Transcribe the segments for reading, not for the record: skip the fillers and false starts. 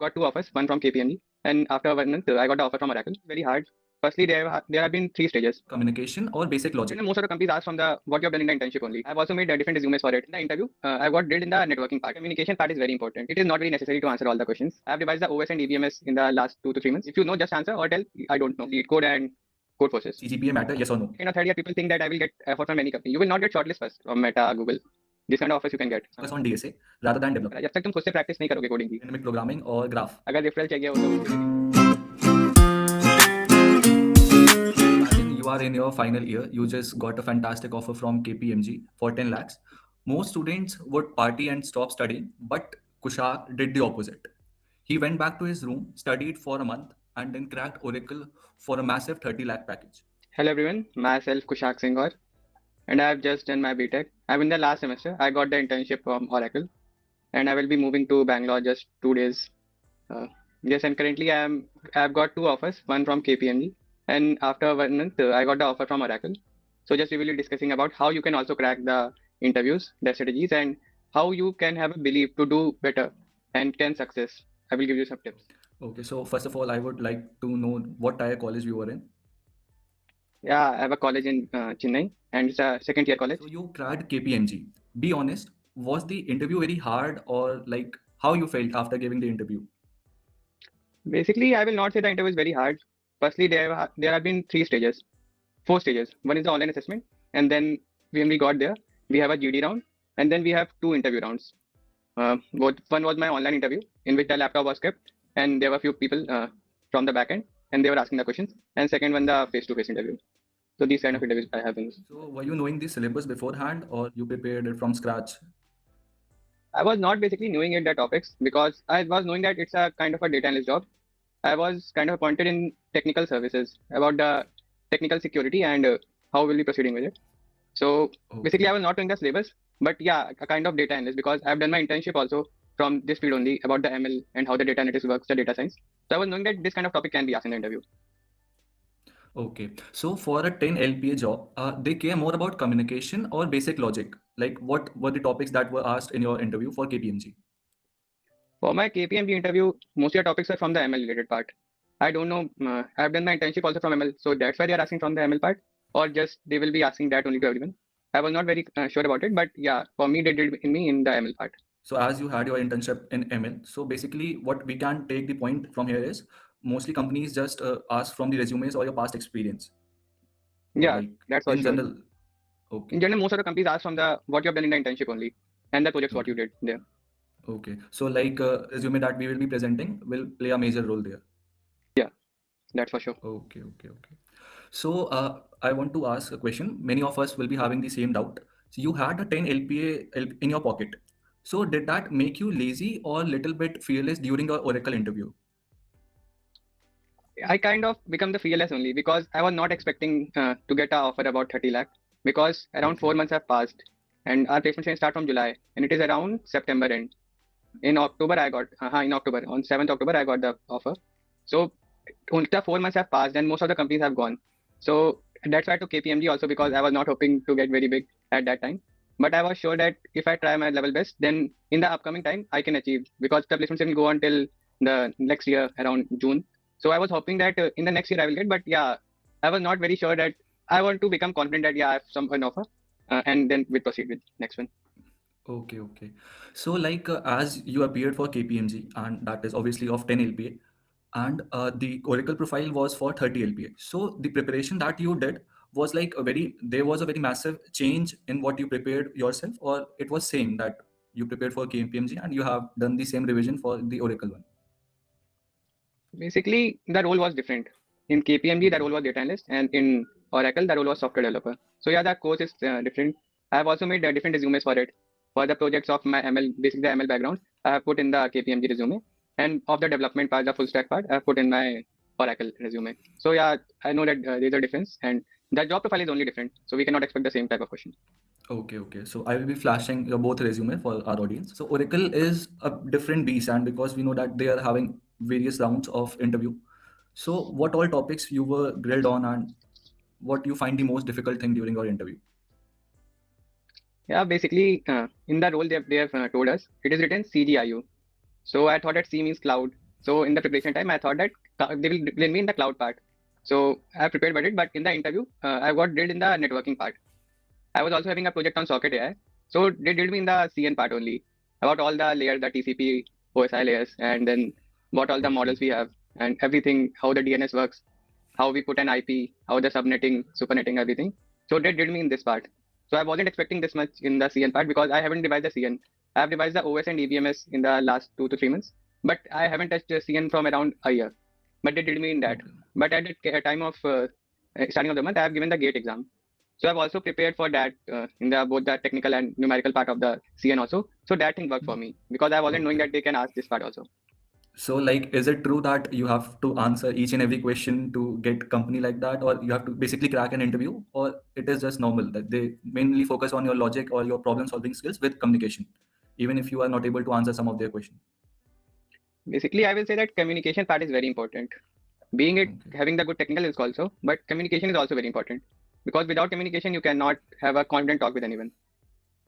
got two offers, one from KPMG, and after 1 month, I got the offer from Oracle. Very hard. Firstly, there have been 3 stages. Communication or basic logic. Most of the companies ask from the what you have done in the internship only. I've also made different resumes for it. In the interview, I've got drilled in the networking part. Communication part is very important. It is not very necessary to answer all the questions. I've revised the OS and EBMS in the last 2 to 3 months. If you know, just answer or tell I don't know. Lead code and code process. CGPA matter, yes or no? In a third year, people think that I will get offer from any company. You will not get shortlist first from Meta, Google. This kind of offers you can get. Focus on DSA rather than development. जब तक तुम खुद से practice नहीं करोगे coding की. Dynamic programming or graph. अगर referral चाहिए हो तो. Imagine you are in your final year. You just got a fantastic offer from KPMG for 10 lakhs. Most students would party and stop studying, but Kushak did the opposite. He went back to his room, studied for a month, and then cracked Oracle for a massive 30 lakh package. Hello everyone, myself Kushak Singh and I have just done my BTech. I'm in the last semester. I got the internship from Oracle and I will be moving to Bangalore just 2 days. Yes, and currently I've got two offers, one from KPMG and after 1 month I got the offer from Oracle. So just we will be discussing about how you can also crack the interviews, the strategies, and how you can have a belief to do better and can success. I will give you some tips. Okay, so first of all, I would like to know what tier college you were in. Yeah, I have a college in Chennai and it's a second year college. So you cracked KPMG. Be honest, was the interview very hard or like how you felt after giving the interview? Basically, I will not say the interview is very hard. Firstly, there have been 4 stages. One is the online assessment, and then when we got there, we have a GD round, and then we have 2 interview rounds. One was my online interview in which the laptop was kept, and there were a few people from the backend, and they were asking the questions. And second one, the face-to-face interview. So these kind of interviews I have been. So were you knowing the syllabus beforehand, or you prepared it from scratch? I was not basically knowing the topics because I was knowing that it's a kind of a data analyst job. I was kind of appointed in technical services about the technical security and how we'll be proceeding with it. So basically, I was not doing the syllabus, but yeah, a kind of data analyst because I've done my internship also from this field only about the ML and how the data analytics works, the data science. So I was knowing that this kind of topic can be asked in the interview. Okay, so for a 10 LPA job, they care more about communication or basic logic. Like what were the topics that were asked in your interview for KPMG? For my KPMG interview, most of the topics are from the ML related part. I don't know. I've done my internship also from ML, so that's why they are asking from the ML part, or just they will be asking that only to everyone. I was not very sure about it, but yeah, for me they did in me in the ML part. So as you had your internship in ML, so basically what we can take the point from here is mostly companies just ask from the resumes or your past experience. Yeah, like that's also in general. Okay. In general, most of the companies ask from the what you have done in the internship only, and the projects what you did there. Okay, so like resume that we will be presenting will play a major role there. Yeah, that's for sure. Okay. So I want to ask a question. Many of us will be having the same doubt. So you had a 10 LPA in your pocket. So did that make you lazy or a little bit fearless during your Oracle interview? I kind of become the fearless only because I was not expecting to get an offer about 30 lakh because around 4 months have passed and our placement can start from July and it is around September end. In October, on 7th October, I got the offer. So only the 4 months have passed and most of the companies have gone. So that's why I took KPMG also because I was not hoping to get very big at that time. But I was sure that if I try my level best, then in the upcoming time, I can achieve because the placements will go until the next year around June. So I was hoping that in the next year I will get, but yeah, I was not very sure that I want to become confident that yeah, I have an offer and then we'll proceed with next one. Okay. So like as you appeared for KPMG and that is obviously of 10 LPA and the Oracle profile was for 30 LPA. So the preparation that you did was like there was a very massive change in what you prepared yourself, or it was same that you prepared for KPMG and you have done the same revision for the Oracle one? Basically, the role was different. In KPMG, the role was data analyst, and in Oracle, the role was software developer. So yeah, the course is different. I have also made different resumes for it. For the projects of my ML, basically the ML background, I have put in the KPMG resume, and of the development part, the full stack part, I have put in my Oracle resume. So yeah, I know that there's a difference, and the job profile is only different. So we cannot expect the same type of question. Okay. So I will be flashing your both resume for our audience. So Oracle is a different beast, and because we know that they are having various rounds of interview. So what all topics you were grilled on and what you find the most difficult thing during your interview? Yeah, basically in the role they have told us, it is written CGIU. So I thought that C means cloud So in the preparation time, I thought that they will drill me in the cloud part. So I prepared for it, but in the interview, I got drilled in the networking part. I was also having a project on socket AI. So they drilled me in the CN part only about all the layers, the TCP, OSI layers, and then what all the Okay. models we have and everything, how the DNS works, how we put an IP, how the subnetting, supernetting, everything. So they drilled me in this part. So I wasn't expecting this much in the CN part because I haven't revised the CN. I have revised the OS and EVMS in the last 2 to 3 months, but I haven't touched the CN from around a year. But they drilled me in that. Okay. But at the time of starting of the month, I have given the GATE exam. So I've also prepared for that in the both the technical and numerical part of the CN also. So that thing worked for me because I wasn't knowing Okay. that they can ask this part also. So, like, is it true that you have to answer each and every question to get company like that, or you have to basically crack an interview, or it is just normal that they mainly focus on your logic or your problem-solving skills with communication, even if you are not able to answer some of their questions? Basically, I will say that communication part is very important. Being it Okay. having the good technical is also, but communication is also very important because without communication, you cannot have a confident talk with anyone.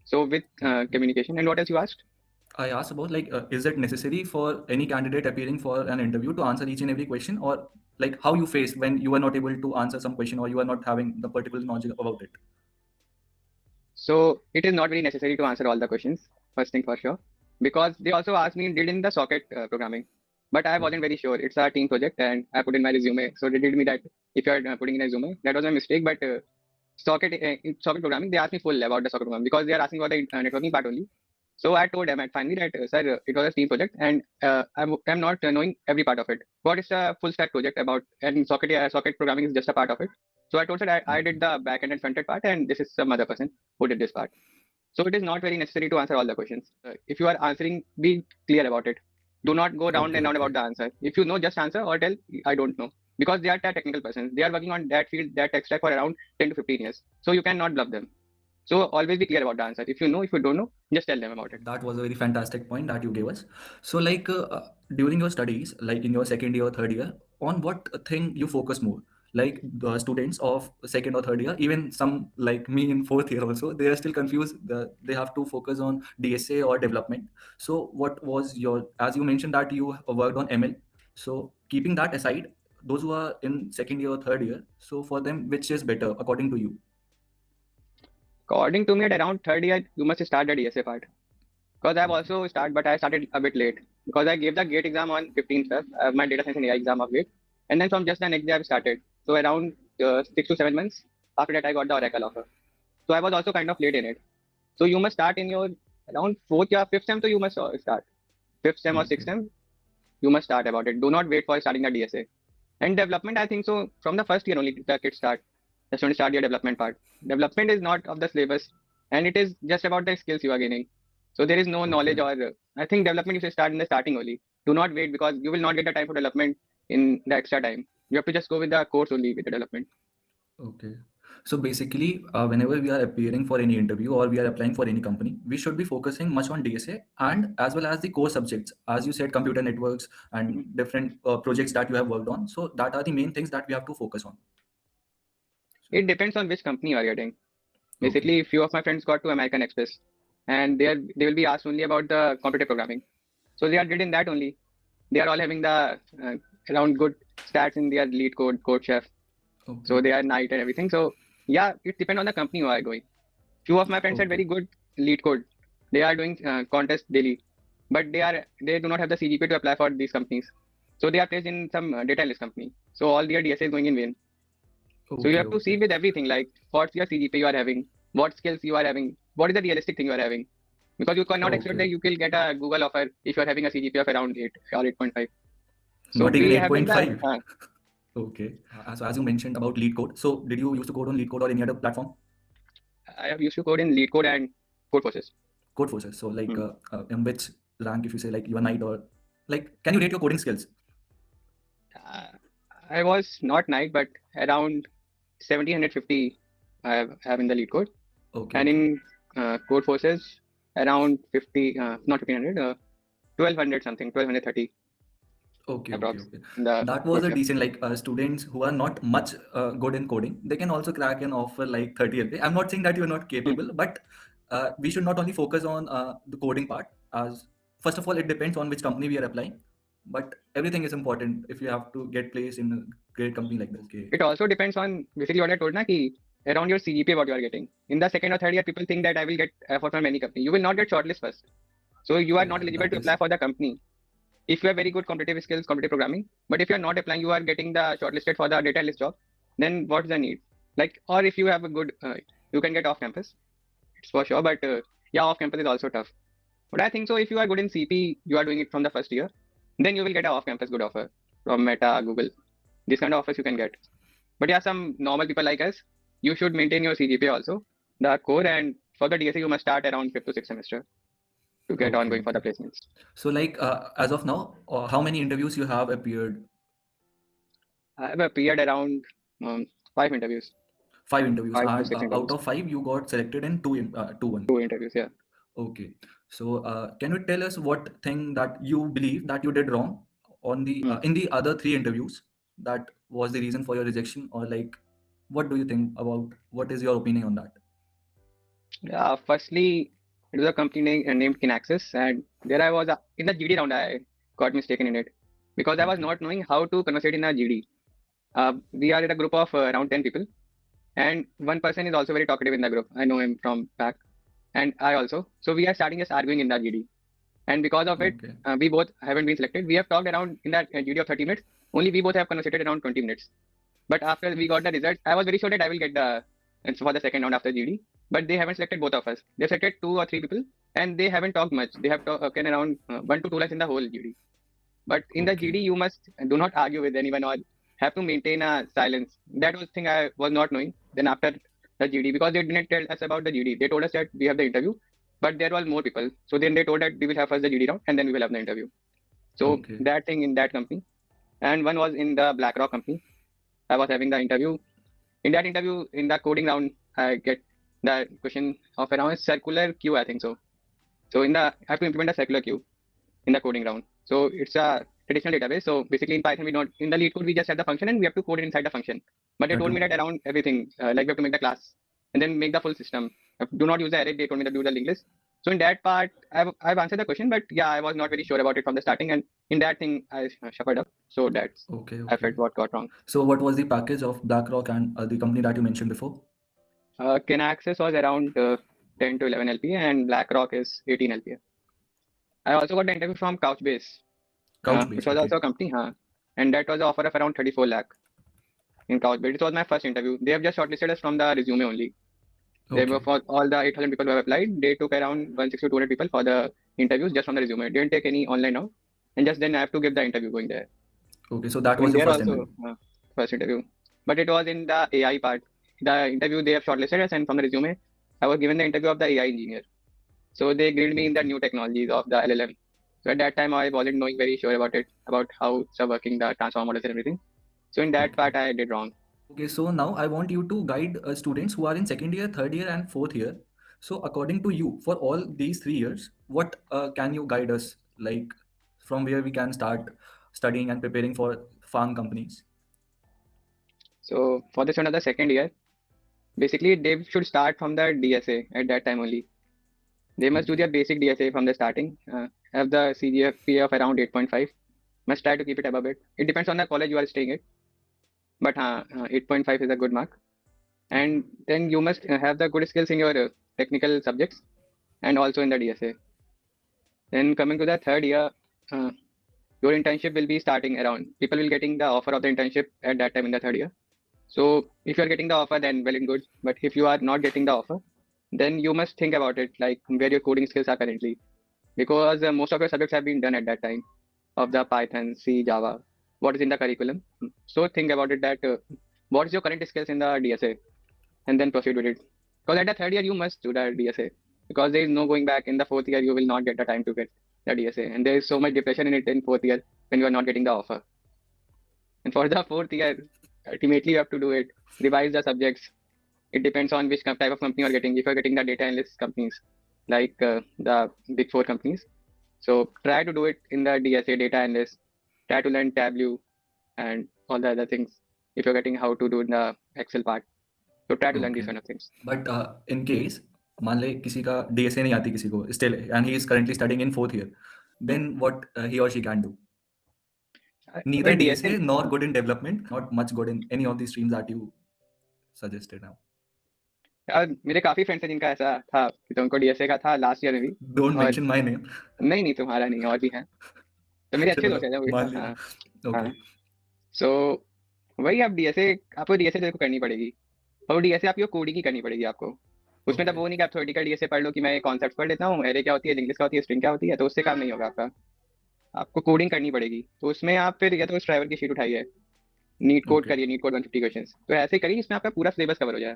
So with Okay. communication, and what else you asked? I asked about like, is it necessary for any candidate appearing for an interview to answer each and every question, or like how you faced when you were not able to answer some question or you are not having the particular knowledge about it? So it is not very necessary to answer all the questions, first thing for sure, because they also asked me did in the socket programming, but I wasn't Okay. very sure. It's a team project, and I put in my resume. So they did me that if you are putting in a resume, that was my mistake. But in socket programming, they asked me full about the socket programming because they are asking about the networking part only. So I told them at finally that sir, it was a team project, and I'm not knowing every part of it. What is a full stack project about? And socket programming is just a part of it. So I told her I Okay. did the back end and front end part, and this is some other person who did this part. So it is not very necessary to answer all the questions. If you are answering, be clear about it. Do not go round Okay. and round Okay. about the answer. If you know, just answer or tell I don't know because they are the technical persons. They are working on that field, that tech stack for around 10 to 15 years. So you cannot bluff them. So always be clear about the answer. If you know, if you don't know, just tell them about it. That was a very fantastic point that you gave us. So, like, during your studies, like in your second year or third year, on what thing you focus more? Like the students of second or third year, even some like me in fourth year also, they are still confused. They have to focus on DSA or development. So, what was your, as you mentioned that you worked on ML. So, keeping that aside, those who are in second year or third year, so for them, which is better according to you? According to me, at around third year, you must start the DSA part. Because I've Okay. also started, but I started a bit late. Because I gave the GATE exam on 15th Feb, my data science and AI exam of GATE. And then from just the next day, I've started. So around 6 to 7 months after that, I got the Oracle offer. So I was also kind of late in it. So you must start in your around fourth year, fifth sem, so you must start. Fifth sem or sixth Okay. sem, you must start about it. Do not wait for starting the DSA. And development, I think so, from the first year only the kids start. Just want to start your development part. Development is not of the syllabus, and it is just about the skills you are gaining. So there is no knowledge Okay. or I think development you should start in the starting only. Do not wait because you will not get the time for development in the extra time. You have to just go with the course only with the development. Okay. So basically, whenever we are appearing for any interview or we are applying for any company, we should be focusing much on DSA and as well as the core subjects, as you said, computer networks and Mhm. different projects that you have worked on. So that are the main things that we have to focus on. It depends on which company you are getting. Okay. Basically, few of my friends got to American Express, and they will be asked only about the computer programming. So they are did in that only. They are all having the around good stats in their lead code chef. Okay. So they are night and everything. So yeah, it depends on the company you are going. Few of my friends had Okay. very good lead code. They are doing contests daily, but they do not have the CGPA to apply for these companies. So they are placed in some data analyst company. So all their DSA is going in vain. So you Okay. have to see Okay. with everything like what's your CGPA you are having, what skills you are having, what is the realistic thing you are having. Because you cannot expect Okay. that you will get a Google offer if you are having a CGPA of around 8 or 8.5. So Not even we have done that. 8.5. Okay. So as you mentioned about lead code, so did you used to code on lead code or any other platform? I have used to code in lead code and code forces. Code forces. So like, Hmm. in which rank, if you say like you are knight or like, can you rate your coding skills? Uh, I was not night, but around 1750 I have in the lead code. Okay. And Okay. in code forces, around 50, not 1500, 1200 something, 1230 Okay, okay, approx okay. in the That was code a chef. decent like students who are not much good in coding. They can also crack an offer like 30 LPA. I'm not saying that you're not Hmm. capable, but we should not only focus on the coding part. As first of all, it depends on which company we are applying. but everything is important if you have to get placed in a great company like this. Okay. It also depends on basically what I told na ki around your CGPA what you are getting. In the second or third year, people think that I will get offer from any company. You will not get shortlist first. So you are Yeah, not eligible that to is apply for the company. If you have very good competitive skills, competitive programming, but if you are not applying, you are getting the shortlisted for the data analyst job, then what's the need? Like, or if you have a good, you can get off campus, it's for sure, but yeah, off campus is also tough. But I think so, if you are good in CP, you are doing it from the first year, then you will get an off campus good offer from Meta, Google. These kind of offers you can get. But yeah, some normal people like us, you should maintain your CGPA also, the core, and for the DSA, you must start around 5th to 6th semester to get okay. ongoing for the Okay. placements. So, like, as of now, how many interviews you have appeared? I have appeared around 5 interviews, Five interviews, five to and six out interviews, of five, you got selected in two one. 2 interviews. Yeah. Okay. So, can you tell us what thing that you believe that you did wrong on the Hmm. in the other three interviews that was the reason for your rejection, or like, what do you think about? What is your opinion on that? Yeah. Firstly, it was a company named Kinaxis, and there I was in the GD round. I got mistaken in it because I was Okay. not knowing how to conversate in a GD. We are in a group of around 10 people, and one person is also very talkative in the group. I know him from back, and I also. So we are starting just arguing in the GD, and because of it, Okay. we both haven't been selected. We have talked around in that GD of 30 minutes. Only we both have conversated around 20 minutes. But after we got the result, I was very sure that I will get the answer for the second round after GD. But they haven't selected both of us. They've selected 2 or 3 people, and they haven't talked much. They have taken around 1 to 2 lakhs in the whole GD. But in the Okay. GD, you must do not argue with anyone or have to maintain a silence. That was thing I was not knowing. Then after the GD, because they didn't tell us about the GD, they told us that we have the interview, but there was more people. So then they told that we will have first the GD round and then we will have the interview. So Okay. that thing in that company, and one was in the BlackRock company. I was having the interview. In that interview, in the coding round, I get the question of around circular queue, I think so. So I have to implement a circular queue in the coding round. So it's a traditional database. So basically in Python, we don't, in the lead code, we just have the function and we have to code it inside the function. But they Yeah. told me To that around everything, like we have to make the class and then make the full system. Do not use the array. They told me to do the linked list. So in that part, I've answered the question, but yeah, I was not very sure about it from the starting. And in that thing, I shuffled up. So that's, okay. I Okay. felt what got wrong. So, what was the package of BlackRock and the company that you mentioned before? Kinaxis was around 10 to 11 LPA and BlackRock is 18 LPA. I also got the interview from Couchbase, which Couchbase. was Okay. also a company, and that was an offer of around 34 lakh in Couchbase. It was my first interview. They have just shortlisted us from the resume only. They were Okay. for all the 8,000 people who have applied. They took around 160 to 200 people for the interviews just from the resume. Didn't take any online now. And just then I have to give the interview going there. Okay. So that So in was your there first also, interview. first interview. But it was in the AI part. The interview they have shortlisted us, and from the resume, I was given the interview of the AI engineer. So they grilled me in the Okay. new technologies of the LLM. So at that time, I wasn't knowing very sure about it, about how it's working, the transformer models and everything. So in that Okay. part, I did wrong. Okay, so now I want you to guide students who are in second year, third year, and fourth year. So, according to you, for all these 3 years, what can you guide us? Like, from where we can start studying and preparing for farm companies? So for this another second year, basically they should start from the DSA at that time only. They must do Okay. their basic DSA from the starting. Have the CGPA of around 8.5. Must try to keep it above it. It depends on the college you are staying at, but 8.5 is a good mark. And then you must have the good skills in your technical subjects and also in the DSA. Then coming to the third year, uh, your internship will be starting around. People will getting the offer of the internship at that time in the third year. So if you are getting the offer, then well and good. But if you are not getting the offer, then you must think about it, like where your coding skills are currently, because most of your subjects have been done at that time of the Python, C, Java, what is in the curriculum. So think about it that what is your current skills in the DSA, and then proceed with it. Because at the third year you must do the DSA, because there is no going back. In the fourth year you will not get the time to get the DSA, and there is so much depression in it in fourth year when you are not getting the offer. And for the fourth year, ultimately you have to do it, revise the subjects. It depends on which type of company you're getting. If you're getting the data analyst companies, like the big four companies, so try to do it in the DSA data analyst. Try to learn Tableau and all the other things. If you're getting how to do the Excel part, so try to learn these Okay. kind of things. But in case, मान ले किसी का DSA नहीं आती किसी को still, and he is currently studying in fourth year, Hmm. then what he or she can do? Neither But DSA DSA, nor good in development, not much good in any of the streams that you suggested now. यार मेरे काफी friends हैं जिनका ऐसा था कि तुमको DSA का था लास्ट ईयर में भी। Don't और mention my name. नहीं नहीं, तुम्हारा नहीं, और भी हैं, तो मेरे अच्छे दोस्त चलो हैं वो भी। मान लिया. हाँ हाँ। Okay. सो वही, आप डीएसए, आपको डीएसए देखो करनी पड़ेगी, और डीएसए आपकी कोडिंग की करनी पड़ेगी आपको। उसमें तब Okay. वो नहीं कि आप थ्योरेटिकल डीएसए पढ़ लो कि मैं कॉन्सेप्ट पढ़ लेता हूँ, एरे क्या होती है, इंग्लिश क्या होती है, स्ट्रिंग क्या होती है, तो उससे काम नहीं होगा आपका। आपको कोडिंग करनी पड़ेगी, तो उसमें आप फिर या तो उस ड्राइवर की शीट उठाइए, नीट कोड Okay. करिए, नीट कोड 150 क्वेश्चन, तो ऐसे करिए इसमें आपका पूरा सिलेबस कवर हो जाए।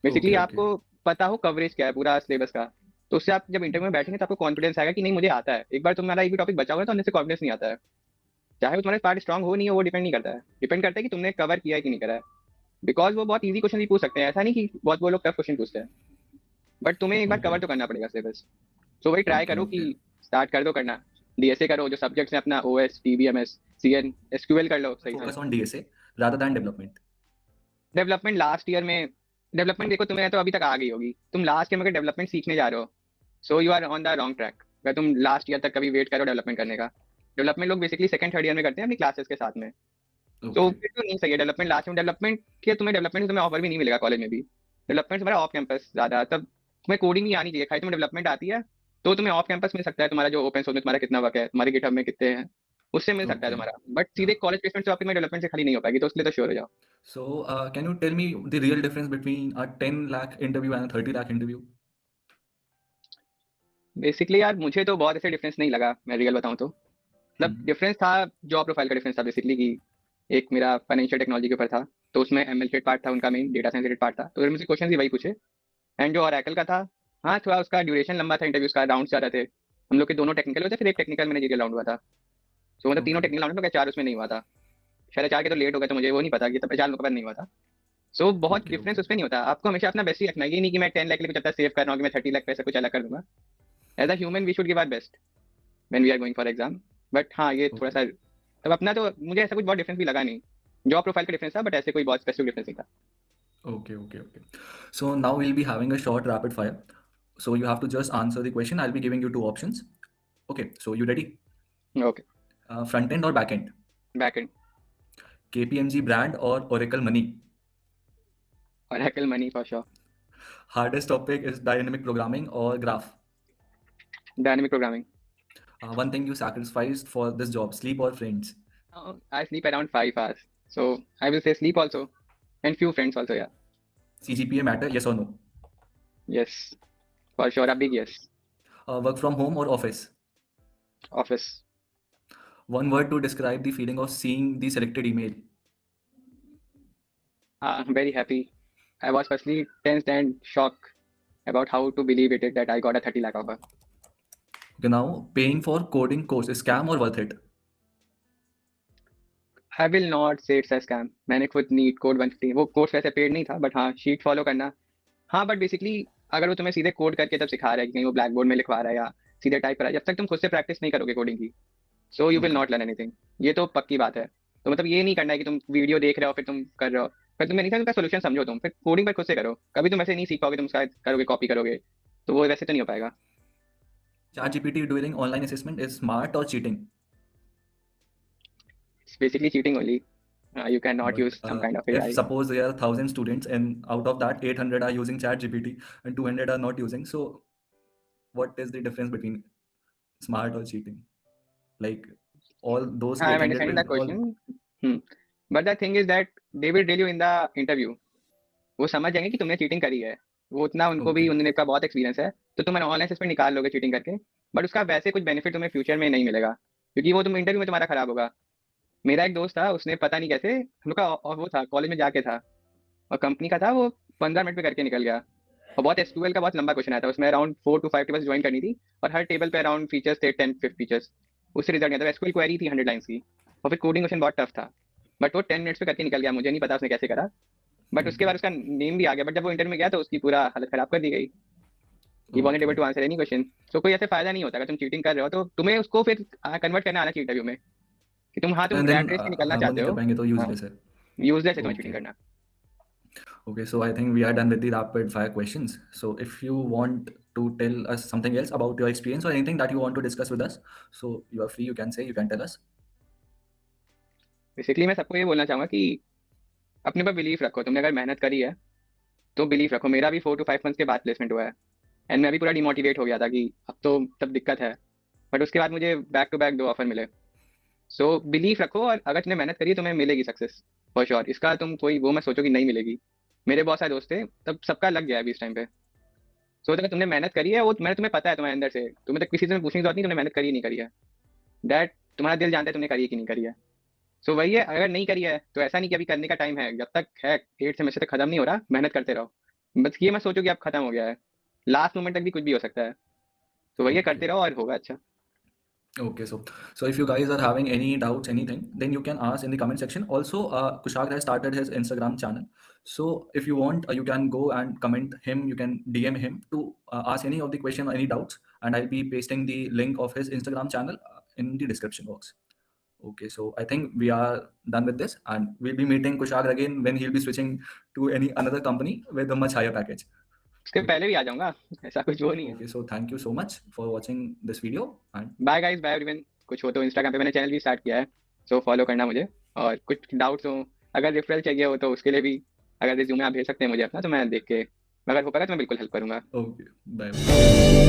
Basically Okay. Okay. आपको पता हो कवरेज क्या है पूरा सिलेबस का, तो उससे आप जब इंटरव्यू में बैठेंगे तो आपको कॉन्फिडेंस आएगा कि नहीं मुझे आता है। एक बार तुम्हारा एक भी टॉपिक बचा हुआ है तो अंदर से कॉन्फिडेंस नहीं आता है, चाहे वो तुम्हारे पार्ट स्ट्रांग हो नहीं हो, वो डिपेंड नहीं करता है, डिपेंड करता है कि तुमने कवर किया है कि नहीं करा है। बिकॉज वो बहुत ईजी क्वेश्चन भी पूछ सकते हैं, ऐसा नहीं कि बहुत वो लोग टफ क्वेश्चन पूछते हैं, बट तुम्हें एक बार Okay. कवर तो करना पड़ेगा सिलेबस। तो वही ट्राई Okay. करो कि Okay. स्टार्ट कर दो करना, डीएसए करो, जो सब्जेक्ट्स हैं अपना ओएस, टीबीएमएस, सीएन, एसक्यूएल कर लो सही से। Focus on DSA rather than development. Development last year में, डेवलपमेंट देखो तुम्हें तो अभी तक आ गई होगी, तुम लास्ट ईयर में अगर डेवलपमेंट सीखने जा रहे हो, so you are on the wrong track. अगर तुम लास्ट ईयर तक कभी वेट करो डेवलपमेंट करने का, डेवलपमेंट लोग बेसिकली सेकंड थर्ड ईयर में करते हैं अपनी क्लासेस के साथ में, तो Okay. फिर तो नहीं सही है डेवलपमेंट लास्ट में। डेवलपमेंट के तुम्हें डेवलपमेंट से तुम्हें ऑफर भी नहीं मिलेगा कॉलेज में भी, डेवलपमेंट तुम्हारा ऑफ कैंपस ज्यादा, तब तुम्हें कोडिंग ही आनी चाहिए, खाली तुम्हें डेवलपमेंट आती है तो तुम्हें ऑफ कैंपस मिल सकता है, तुम्हारा जो ओपन सोर्स में तुम्हारा कितना वर्क है, तुम्हारे गिटहब में कितने हैं, उससे मिल सकता है Okay. तुम्हारा, बट सीधे कॉलेज प्लेसमेंट से आपकी डेवलपमेंट से खाली नहीं हो पाएगी, तो उसके लिए तो श्योर हो जाओ। So, can you tell me the real difference between a 10 lakh interview and a 30 lakh interview? Basically यार मुझे तो बहुत ऐसे डिफरेंस नहीं लगा, मैं रियल बताऊं तो, मतलब Hmm. डिफरेंस था, जॉब प्रोफाइल का डिफरेंस था बेसिकली, कि एक मेरा फाइनेंशियल टेक्नोलॉजी के ऊपर था, तो उसमें एमएल रेट पार्ट था, उनका main data science rate part था, तो मुझे क्वेश्चन ही वही पूछे। एंड जो ओरेकल का था, हाँ थोड़ा उसका ड्यूरेशन लंबा था, इंटरव्यूज का राउंड ज्यादा थे, हम लोग के दोनों टेक्निकल हुए थे, फिर एक टेक्निकल मैनेजरियल राउंड हुआ था, तो मतलब तीनों Okay. टेक्निकल राउंड में चार उसमें नहीं हुआ था, शायद चार के तो लेट हो गए, तो मुझे वो नहीं पता कि तब चार लोगों का नहीं हुआ था। सो बहुत Okay. Difference Okay. उसमें नहीं होता, आपको हमेशा अपना बेस्ट ही रखना है, ये नहीं कि मैं 10 लाख के लिए कुछ अच्छा सेव कर रहा हूँ कि मैं 30 लाख पैसा कुछ अलग कर दूंगा। As a human we should give our best when we are going for exam. But हाँ ये थोड़ा Okay. सा, तब अपना तो मुझे ऐसा कुछ बहुत डिफरेंस भी लगा नहीं, जॉब प्रोफाइल का डिफरेंस था, बट ऐसे कोई बहुत स्पेसिफिक डिफरेंस नहीं था। Okay. Okay. Okay. So now we'll be having a short rapid fire. So you have to just answer the question. I'll be giving you two options. Okay. So you ready? Okay. Front end or back end? Back end. KPMG brand or Oracle money? और हैकल money for sure. Hardest topic is dynamic programming or graph? Dynamic programming. One thing you sacrificed for this job, sleep or friends? I sleep around 5 hours, so I will say sleep also, and few friends also, yeah. CGPA matter, yes or no? Yes, for sure, a big yes. Work from home or office? Office. One word to describe the feeling of seeing the selected email. Very happy. I was firstly tensed and shocked about how to believe it that I got a 30 lakh offer. Okay, now paying for coding course is scam or worth it? I will not say it's a scam. मैंने खुद NEET code 150, वो course वैसे paid नहीं था, but हाँ sheet follow करना, हाँ but basically अगर वो तुम्हें सीधे कोड करके तब सिखा रहा है कि नहीं वो ब्लैक बोर्ड में लिखवा रहा है या सीधे टाइप कर रहा है, जब तक तुम खुद से प्रैक्टिस नहीं करोगे कोडिंग की, so you will Okay. Not learn anything, ये तो पक्की बात है। तो मतलब ये नहीं करना है कि तुम वीडियो देख रहे हो फिर तुम कर रहे हो, फिर तुम्हें नहीं था, उनका सोल्यूशन समझो, तुम फिर कोडिंग पर खुद से करो, कभी तुम ऐसे नहीं सीख पाओगे, तुम शायद करोगे कॉपी करोगे, तो वो वैसे तो नहीं हो पाएगा। ChatGPT during online assessment is smart or cheating? It's basically cheating only, you can not But use some kind of if AI. suppose there are 1,000 students and out of that 800 are using ChatGPT and 200 are not using, so what is the difference between smart or cheating? Like all those I am 800 understanding the will all. Question, but the thing is that they will drill you in the interview, वो समझ जाएंगे कि तुमने cheating करी है, वो उतना उनको भी Okay. उन्होंने का बहुत एक्सपीरियंस है, तो तुम ऑनलाइन असेसमेंट निकाल लोगे चीटिंग करके, बट उसका वैसे कुछ बेनिफिट तुम्हें फ्यूचर में नहीं मिलेगा, क्योंकि वो तुम इंटरव्यू में तुम्हारा खराब होगा। मेरा एक दोस्त था, उसने पता नहीं कैसे हम लोग का और वो था कॉलेज में जाके था, और कंपनी का था, वो 15 मिनट में करके निकल गया, और बहुत एसक्यूएल का बहुत लंबा क्वेश्चन आया था उसमें, अराउंड 4 to 5 टेबल्स ज्वाइन करनी थी, और हर टेबल पे अराउंड फीचर्स थे 10 5 फीचर्स, उससे रिजल्ट नहीं था, एसक्यूएल क्वेरी थी 100 लाइन्स की, और फिर कोडिंग क्वेश्चन बहुत टफ था, बट वो 10 मिनट्स में करके निकल गया, मुझे नहीं पता उसने कैसे करा, बट उसके Okay. बाद उसका नेम भी आ गया, बट जब वो इंटरव्यू में गया तो उसकी पूरा हालत खराब कर दी गई, he won't able Okay. To answer any question. So कोई ऐसे फायदा नहीं होता, अगर तुम चीटिंग कर रहे हो तो तुम्हें उसको फिर कन्वर्ट करना आना चाहिए इंटरव्यू में, कि तुम हाँ तुम And then रैट रेस में निकलना वो चाहते नहीं कर हो, पाएंगे तो हाँ यूजलेस है. यूजलेस है तुम्हें चीटिंग Okay. करना। Okay, so I think we are done with the rapid fire questions. So if you want to tell us something else about your experience or anything that you want to discuss with us, so you are free, you can say, you can tell us. Basically मैं सबको ये बोलना चाहूंगा कि अपने पर belief रखो। तुमने अगर मेहनत करी है तो बिलीफ रखो। मेरा भी 4 to 5 मंथ्स के बाद प्लेसमेंट हुआ है एंड मैं भी पूरा डिमोटिवेट हो गया था कि अब तो सब दिक्कत है। बट उसके बाद मुझे बैक टू बैक 2 ऑफर मिले। सो बिलीफ रखो, और अगर तुमने मेहनत करी है तुम्हें मिलेगी सक्सेस फॉर श्योर। इसका तुम कोई वो मत सोचो कि नहीं मिलेगी। मेरे बहुत सारे दोस्त थे, तब सबका लग गया है अभी इस टाइम पे। सो अगर तुमने मेहनत करी है, वो मैंने तुम्हें पता है तुम्हारे अंदर से, तुम्हें तो किसी से पूछने की जरूरत नहीं तुमने मेहनत करी नहीं करी है। दैट तुम्हारा दिल जानता है तुमने करी है कि नहीं करी है। सो वही है, अगर नहीं करी है तो ऐसा नहीं कि अभी करने का टाइम है। जब तक है 8 सेमेस्टर तक खत्म नहीं हो रहा, मेहनत करते रहो। बस ये मत सोचो कि अब खत्म हो गया है, लास्ट मोमेंट तक भी कुछ भी हो सकता है। तो वही है, Okay. करते रहो और होगा अच्छा। Okay, so if you guys are having any doubts, anything, then you can ask in the comment section. Also, Kushag has started his Instagram channel. So if you want, you can go and comment him. You can DM him to ask any of the question or any doubts, and I'll be pasting the link of his Instagram channel in the description box. Okay, so I think we are done with this, and we'll be meeting Kushag again when he'll be switching to any another company with a much higher package. उसके Okay. पहले भी आ जाऊंगा, ऐसा कुछ वो नहीं है। Okay, so thank you so much for watching this video, and bye guys, bye everyone. कुछ हो तो इंस्टाग्राम पे मैंने चैनल भी स्टार्ट किया है, सो फॉलो करना मुझे। और कुछ डाउट्स हो, अगर रेफरल चाहिए हो तो उसके लिए भी, अगर रिज्यूमे आप भेज सकते हैं मुझे अपना, तो मैं देख के अगर हो पाएगा तो मैं बिल्कुल हेल्प करूंगा। okay, bye.